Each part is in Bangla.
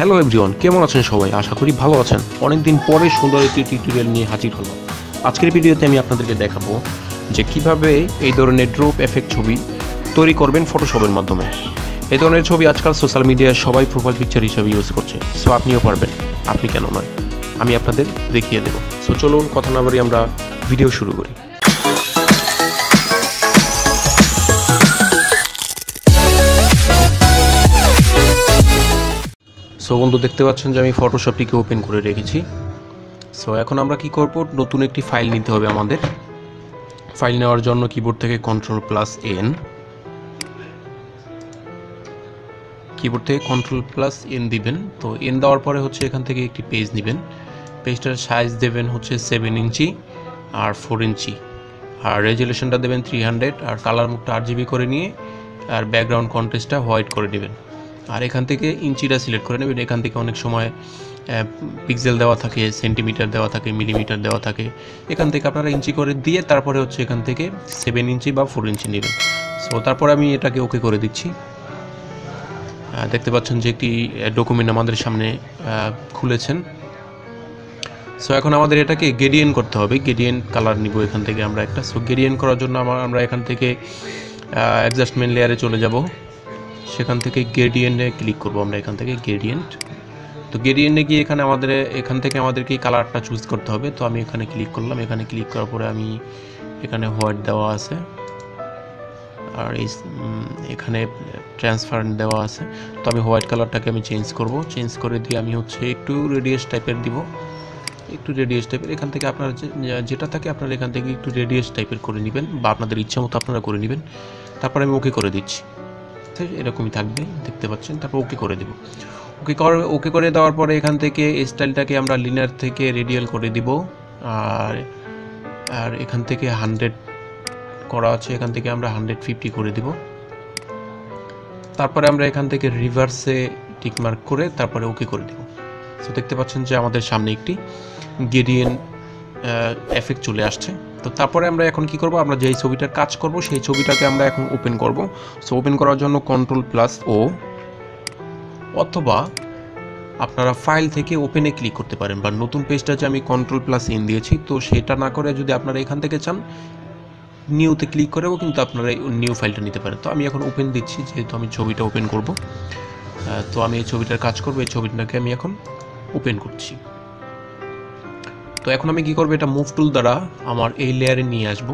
হ্যালো এভরিওয়ান, কেমন আছেন সবাই? আশা করি ভালো আছেন। অনেকদিন পরে সুন্দর একটি টিউটোরিয়াল নিয়ে হাজির হলাম। আজকের ভিডিওতে আমি আপনাদেরকে দেখাবো যে কিভাবে এই ধরনের ড্রপ এফেক্ট ছবি তৈরি করবেন ফটোশপের মাধ্যমে। এই ধরনের ছবি আজকাল সোশ্যাল মিডিয়ায় সবাই প্রোফাইল পিকচার হিসেবে ইউজ করছে। সো আপনিও পারবেন, আপনি কেন নয়, আমি আপনাদের দেখিয়ে দেবো। সো চলুন কথা না বলি আমরা ভিডিও শুরু করি। সো বন্ধু, দেখতে পাচ্ছেন যে আমি ফটোশপটিকে ওপেন করে রেখেছি। সো এখন আমরা কি করব, নতুন একটি ফাইল নিতে হবে আমাদের। ফাইল নেওয়ার জন্য কিবোর্ড থেকে Ctrl+N, কিবোর্ড থেকে Ctrl+N দিবেন। তো N দেওয়ার পরে হচ্ছে এখান থেকে একটি পেজ নেবেন। পেজটার সাইজ দেবেন হচ্ছে 7 ইঞ্চি আর 4 ইঞ্চি, আর রেজুলেশনটা দেবেন 300, আর কালার মুডটা RGB করে নিয়ে আর ব্যাকগ্রাউন্ড কন্ট্রাস্টটা হোয়াইট করে নেবেন। আর এখান থেকে ইঞ্চিটা সিলেক্ট করে নেবেন। এখান থেকে অনেক সময় পিক্সেল দেওয়া থাকে, সেন্টিমিটার দেওয়া থাকে, মিলিমিটার দেওয়া থাকে। এখান থেকে আপনারা ইঞ্চি করে দিয়ে তারপরে হচ্ছে এখান থেকে 7 ইঞ্চি বা 4 ইঞ্চি নেবেন। সো তারপরে আমি এটাকে ওকে করে দিচ্ছি। দেখতে পাচ্ছেন যে একটি ডকুমেন্ট আমাদের সামনে খুলেছেন। সো এখন আমাদের এটাকে গ্রেডিয়েন্ট করতে হবে। গ্রেডিয়েন্ট কালার নিব এখান থেকে আমরা একটা। সো গ্রেডিয়েন্ট করার জন্য আমরা এখান থেকে অ্যাডজাস্টমেন্ট লেয়ারে চলে যাব। সেখান থেকে গ্রেডিয়েন্টে ক্লিক করব আমরা এখান থেকে গ্রেডিয়েন্ট। তো গ্রেডিয়েন্টে গিয়ে এখান থেকে আমাদেরকে কালারটা চুজ করতে হবে। তো আমি এখানে ক্লিক করলাম। এখানে ক্লিক করার পরে আমি এখানে হোয়াইট দেওয়া আছে, আর এখানে ট্রান্সপারেন্ট দেওয়া আছে। তো আমি হোয়াইট কালারটাকে আমি চেঞ্জ করব। চেঞ্জ করে দিয়ে আমি হচ্ছে একটু রেডিয়াস টাইপের দিব, একটু রেডিয়াস টাইপের। এখান থেকে আপনার যেটা থাকে আপনারা এখান থেকে একটু রেডিয়াস টাইপের করে নেবেন, বা আপনাদের ইচ্ছা মতো আপনারা করে নেবেন। তারপর আমি ওকে করে দিচ্ছি। এরকমই থাকবে, দেখতে পাচ্ছেন। তারপর ওকে করে দেব। ওকে করে দেওয়ার পরে এখান থেকে স্টাইলটাকে আমরা লিনিয়ার থেকে রেডিয়াল করে দিব। আর এখান থেকে 100 করা আছে, এখান থেকে আমরা 150 করে দিব। তারপরে আমরা এখান থেকে রিভার্সে টিকমার্ক করে তারপরে ওকে করে দেব। তো দেখতে পাচ্ছেন যে আমাদের সামনে একটি গ্রেডিয়েন্ট এফেক্ট চলে আসছে। তো তারপরে আমরা এখন কি করব, আমরা যেই ছবিটার কাজ করব সেই ছবিটাকে আমরা এখন ওপেন করব। সো ওপেন করার জন্য Ctrl+O, অথবা আপনারা ফাইল থেকে ওপেনে ক্লিক করতে পারেন, বা নতুন পেজটা যে আমি Ctrl+N দিয়েছি, তো সেটা না করে যদি আপনারা এখান থেকে চান নিউতে ক্লিক করেও কিন্তু আপনারা নিউ ফাইলটা নিতে পারেন। তো আমি এখন ওপেন দিচ্ছি, যেহেতু আমি ছবিটা ওপেন করব। তো আমি এই ছবিটার কাজ করব, এই ছবিটাকে আমি এখন ওপেন করছি। তো এখন আমি কি করব, এটা মুভ টুল দ্বারা আমার এই লেয়ারে নিয়ে আসব।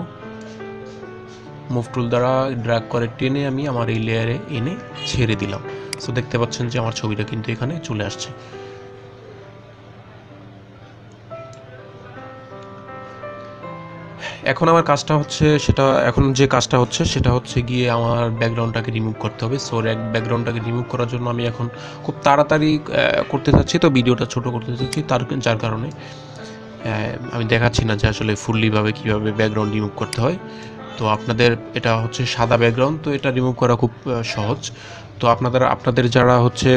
মুভ টুল দ্বারা ড্র্যাগ করে টেনে আমি আমার এই লেয়ারে এনে ছেড়ে দিলাম। সো দেখতে পাচ্ছেন যে আমার ছবিটা কিন্তু এখানে চলে আসছে। এখন আমার কাজটা হচ্ছে সেটা হচ্ছে গিয়ে আমার ব্যাকগ্রাউন্ডটাকে রিমুভ করতে হবে। সো ব্যাকগ্রাউন্ডটাকে রিমুভ করার জন্য আমি এখন খুব তাড়াতাড়ি করতে চাচ্ছি, তো ভিডিওটা ছোট করতে চাচ্ছি, যার কারণে আমি দেখাচ্ছি না যে আসলে ফুললিভাবে কীভাবে ব্যাকগ্রাউন্ড রিমুভ করতে হয়। তো আপনাদের এটা হচ্ছে সাদা ব্যাকগ্রাউন্ড, তো এটা রিমুভ করা খুব সহজ। তো আপনাদের যারা হচ্ছে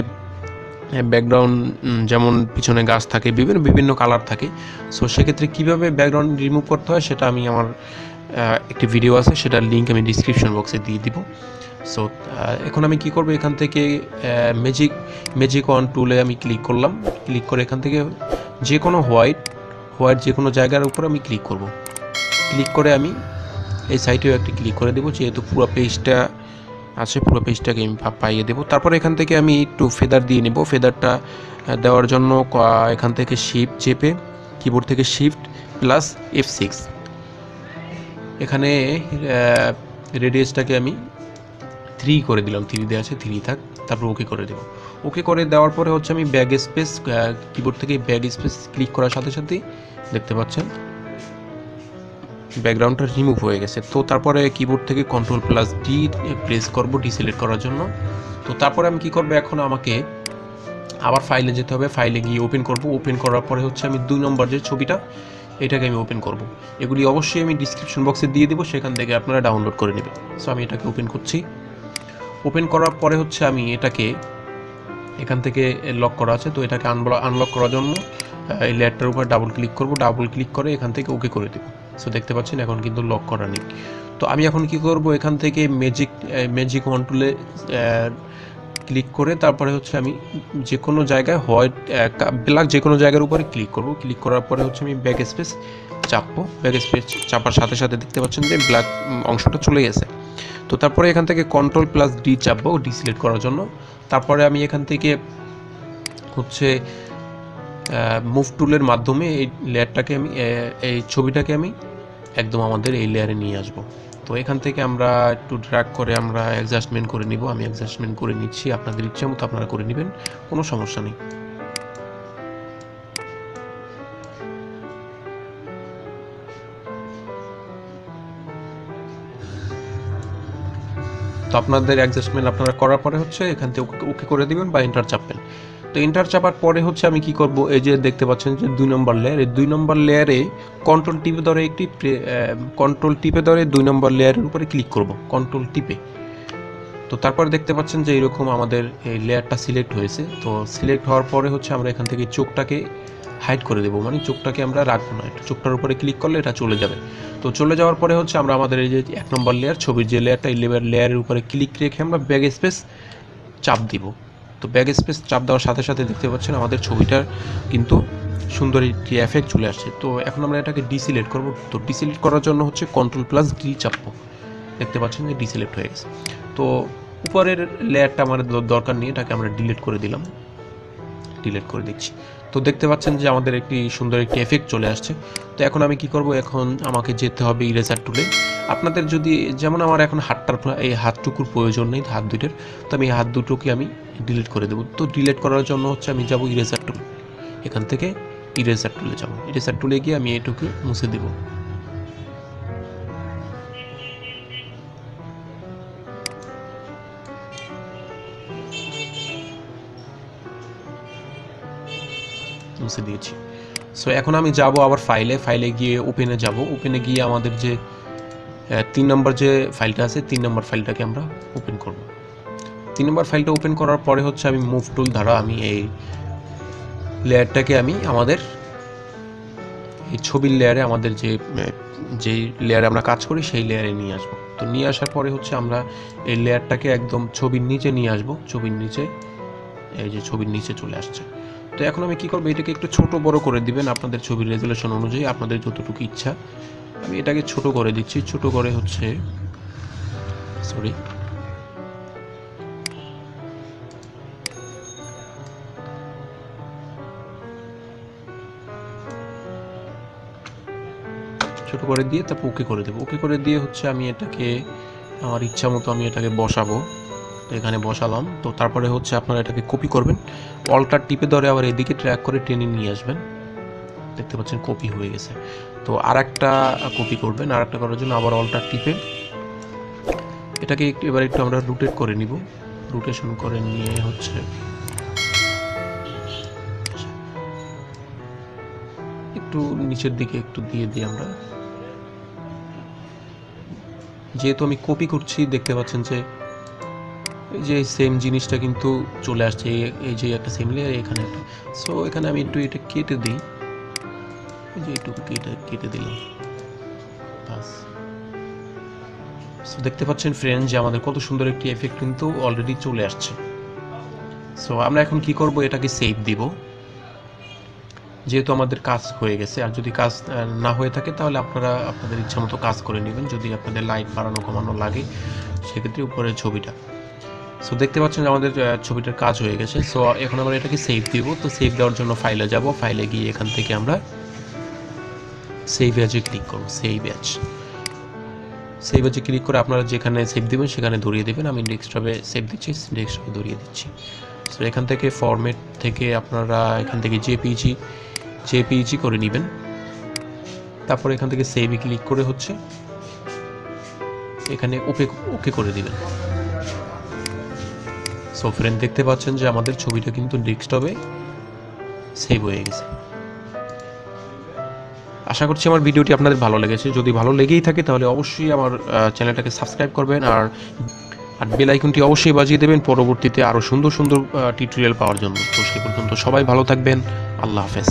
ব্যাকগ্রাউন্ড, যেমন পিছনে গাছ থাকে, বিভিন্ন কালার থাকে, সো সেক্ষেত্রে কীভাবে ব্যাকগ্রাউন্ড রিমুভ করতে হয় সেটা আমি আমার একটি ভিডিও আছে, সেটার লিঙ্ক আমি ডিসক্রিপশন বক্সে দিয়ে দিব। সো এখন আমি কি করব, এখান থেকে ম্যাজিক অন টুলে আমি ক্লিক করলাম। ক্লিক করে এখান থেকে যে কোনো হোয়াইট যে কোনো জায়গার উপর আমি ক্লিক করব। ক্লিক করে আমি এই সাইটেও একটি ক্লিক করে দেবো, যেহেতু পুরো পেজটা আছে, পুরো পেজটাকে আমি পাইয়ে দেবো। তারপরে এখান থেকে আমি একটু ফেদার দিয়ে নেব। ফেদারটা দেওয়ার জন্য এখান থেকে শিফট চেপে কিবোর্ড থেকে Shift+F6, এখানে রেডিয়াসটাকে আমি 3 করে দিলাম। 3 দেওয়া আছে, 3 থাক। তারপর ওকে করে দেবো। ওকে করে দেওয়ার পরে হচ্ছে আমি ব্যাক স্পেস, কিবোর্ড থেকে ব্যাক স্পেস ক্লিক করার সাথে সাথেই দেখতে পাচ্ছেন ব্যাকগ্রাউন্ডটা রিমুভ হয়ে গেছে। তো তারপরে কিবোর্ড থেকে Ctrl+D প্রেস করব ডিসিলেক্ট করার জন্য। তো তারপরে আমি কি করব, এখন আমাকে আবার ফাইলে যেতে হবে। ফাইলে গিয়ে ওপেন করব। ওপেন করার পরে হচ্ছে আমি 2 নম্বর যে ছবিটা, এটাকে আমি ওপেন করব। এগুলি অবশ্যই আমি ডিসক্রিপশন বক্সে দিয়ে দেবো, সেখান থেকে আপনারা ডাউনলোড করে নেবেন। সো আমি এটাকে ওপেন করছি। ওপেন করার পরে হচ্ছে আমি এটাকে এখান থেকে লক করা আছে, তো এটাকে আনলক করার জন্য এই লেয়ারটার উপর ডাবল ক্লিক করব। ডাবল ক্লিক করে এখান থেকে ওকে করে দেব। সো দেখতে পাচ্ছেন এখন কিন্তু লক করা নেই। তো আমি এখন কি করব, এখান থেকে ম্যাজিক অন টুলে ক্লিক করে তারপরে হচ্ছে আমি যে কোনো জায়গায় হোয়াইট ব্ল্যাক যে কোনো জায়গার উপরে ক্লিক করব। ক্লিক করার পরে হচ্ছে আমি ব্যাক স্পেস চাপবো। ব্যাক স্পেস চাপার সাথে সাথে দেখতে পাচ্ছেন যে ব্ল্যাক অংশটা চলে গেছে। তো তারপরে এখান থেকে Ctrl+D চাপবো ডিসিলেক্ট করার জন্য। তারপরে আমি এখান থেকে হচ্ছে মুভ টুলের মাধ্যমে এই লেয়ারটাকে আমি এই ছবিটাকে আমি একদম আমাদের এই লেয়ারে নিয়ে আসব। তো এখান থেকে আমরা একটু ড্র্যাগ করে আমরা অ্যাডজাস্টমেন্ট করে নিব। আমি অ্যাডজাস্টমেন্ট করে নিচ্ছি, আপনাদের ইচ্ছা মতো আপনারা করে নেবেন, কোনো সমস্যা নেই। তো আপনাদের অ্যাডজাস্টমেন্ট আপনারা করার পরে হচ্ছে এখান থেকে ওকে করে দিবেন বা এন্টার চাপবেন। তো এন্টার চাপার পরে হচ্ছে আমি কি করব, এই যে দেখতে পাচ্ছেন যে 2 নম্বর লেয়ার, এই 2 নম্বর লেয়ারে কন্ট্রোল টিপে ধরে কন্ট্রোল টিপে ধরে 2 নম্বর লেয়ারের উপরে ক্লিক করব, কন্ট্রোল টিপে। তো তারপরে দেখতে পাচ্ছেন যে এরকম আমাদের এই লেয়ারটা সিলেক্ট হয়েছে। তো সিলেক্ট হওয়ার পরে হচ্ছে আমরা এখান থেকে চোখটাকে হাইড করে দেবো, মানে চোখটাকে আমরা রাখবো না, চোখটার উপরে ক্লিক করলে এটা চলে যাবে। তো চলে যাওয়ার পরে হচ্ছে আমরা আমাদের এই যে 1 নম্বর লেয়ার ছবির যে লেয়ারটা, এই লেয়ারের উপরে ক্লিক রেখে আমরা ব্যাক স্পেস চাপ দিব। তো ব্যাক স্পেস চাপ দেওয়ার সাথে সাথে দেখতে পাচ্ছেন আমাদের ছবিটার কিন্তু সুন্দর একটি এফেক্ট চলে আসছে। তো এখন আমরা এটাকে ডিসিলেক্ট করব। তো ডিসিলেক্ট করার জন্য হচ্ছে Ctrl+D চাপবো, দেখতে পাচ্ছেন যে ডিসিলেক্ট হয়ে গেছে। তো উপরের লেয়ারটা আমাদের দরকার নেই, এটাকে আমরা ডিলিট করে দিলাম, ডিলিট করে দিচ্ছি। তো দেখতে পাচ্ছেন যে আমাদের একটি সুন্দর একটি এফেক্ট চলে আসছে। তো এখন আমি কি করব, এখন আমাকে যেতে হবে ইরেজার টুলে। আপনাদের যদি যেমন আমার এখন এই হাতটুকুর প্রয়োজন নেই, হাত দুটোর, তো আমি এই হাত দুটোকে আমি ডিলিট করে দেবো। তো ডিলিট করার জন্য হচ্ছে আমি যাব ইরেজার টুল, এখান থেকে ইরেজার টুলে যাব। ইরেজার টুলে গিয়ে আমি এটুকু মুছে দেব। মুছে দিয়েছি। সো এখন আমি যাব আবার ফাইলে গিয়ে ওপেনে যাব। ওপেনে গিয়ে আমাদের যে 3 নম্বর যে ফাইলটা আছে, 3 নম্বর ফাইলটাকে আমরা ওপেন করব। 3 নম্বর ফাইলটা ওপেন করার পরে হচ্ছে আমি মুভ টুল দ্বারা আমি এই লেয়ারটাকে আমি আমাদের এই ছবির লেয়ারে, আমাদের যে লেয়ারে আমরা কাজ করি সেই লেয়ারে নিয়ে আসব। তো নিয়ে আসার পরে হচ্ছে আমরা এই লেয়ারটাকে একদম ছবির নিচে নিয়ে আসব। ছবির নিচে, এই যে ছবির নিচে চলে আসছে। তো এখন আমি কি করব, এটাকে একটু ছোট বড় করে দিবেন আপনাদের ছবির রেজুলেশন অনুযায়ী, আপনাদের যতটুকু ইচ্ছা। আমি এটাকে ছোট করে দিচ্ছি, ছোট করে হচ্ছে সরি ছোট করে দিয়ে তারপর ওকে করে দেবো। ওকে করে দিয়ে হচ্ছে আমি এটাকে আমার ইচ্ছা মতো আমি এটাকে বসাবো। তো এখানে বসালাম। তো তারপরে হচ্ছে আপনারা এটাকে কপি করবেন, অল্টার টিপে ধরে আবার এদিকে ট্র্যাক করে টেনে নিয়ে আসবেন। দেখতে পাচ্ছেন কপি হয়ে গেছে। তো আরেকটা কপি করবেন, আরেকটা করার জন্য আবার অল্টার টিপে এটাকে এবার একটু আমরা রোটেট করে নিব। রোটেশন করে নিয়ে হচ্ছে একটু নিচের দিকে একটু দিয়ে দিই আমরা। যেহেতু আমি কপি করছি দেখতে পাচ্ছেন যে এই যে সেম জিনিসটা কিন্তু চলে আসছে, এই যে একটা সেম লেয়ার এখানে একটা। সো এখানে আমি একটু এটা কেটে দিই, এই যে একটু কেটে দিলাম বাস। সো দেখতে পাচ্ছেন ফ্রেন্ড যে আমাদের কত সুন্দর একটি এফেক্ট কিন্তু অলরেডি চলে আসছে। সো আমরা এখন কি করব, এটাকে সেভ দিব, যেহেতু আমাদের কাজ হয়ে গেছে। আর যদি কাজ না হয়ে থাকে তাহলে আপনারা আপনাদের ইচ্ছা মতো কাজ করে নেবেন, যদি আপনাদের লাইট বাড়ানো কমানো লাগে সেক্ষেত্রে উপরে ছবিটা। সো দেখতে পাচ্ছেন যে আমাদের ছবিটার কাজ হয়ে গেছে। সো এখন আমরা এটাকে সেভ দিব। তো সেভ দেওয়ার জন্য ফাইলে যাব, ফাইলে গিয়ে এখান থেকে আমরা সেভ অ্যাজে ক্লিক করব। সেভ অ্যাজে ক্লিক করে আপনারা যেখানে সেভ দিবেন সেখানে ধরিয়ে দেবেন। আমি ডেস্কটপে সেভ দিচ্ছি, ডেস্কটপে ধরিয়ে দিচ্ছি। সো এখান থেকে ফরম্যাট থেকে আপনারা এখান থেকে জেপিইজি করে নেবেন। তারপর এখান থেকে সেভে ক্লিক করে হচ্ছে এখানে ওকে করে দিবেন। সো ফ্রেন্ড দেখতে পাচ্ছেন যে আমাদের ছবিটা কিন্তু ডেস্কটপে সেভ হয়ে গেছে। আশা করছি আমার ভিডিওটি আপনাদের ভালো লেগেছে। যদি ভালো লেগেই থাকে তাহলে অবশ্যই আমার চ্যানেলটাকে সাবস্ক্রাইব করবেন, আর বেল আইকনটি অবশ্যই বাজিয়ে দেবেন পরবর্তীতে আরও সুন্দর সুন্দর টিউটোরিয়াল পাওয়ার জন্য। তো সেই পর্যন্ত সবাই ভালো থাকবেন। আল্লাহ হাফেজ।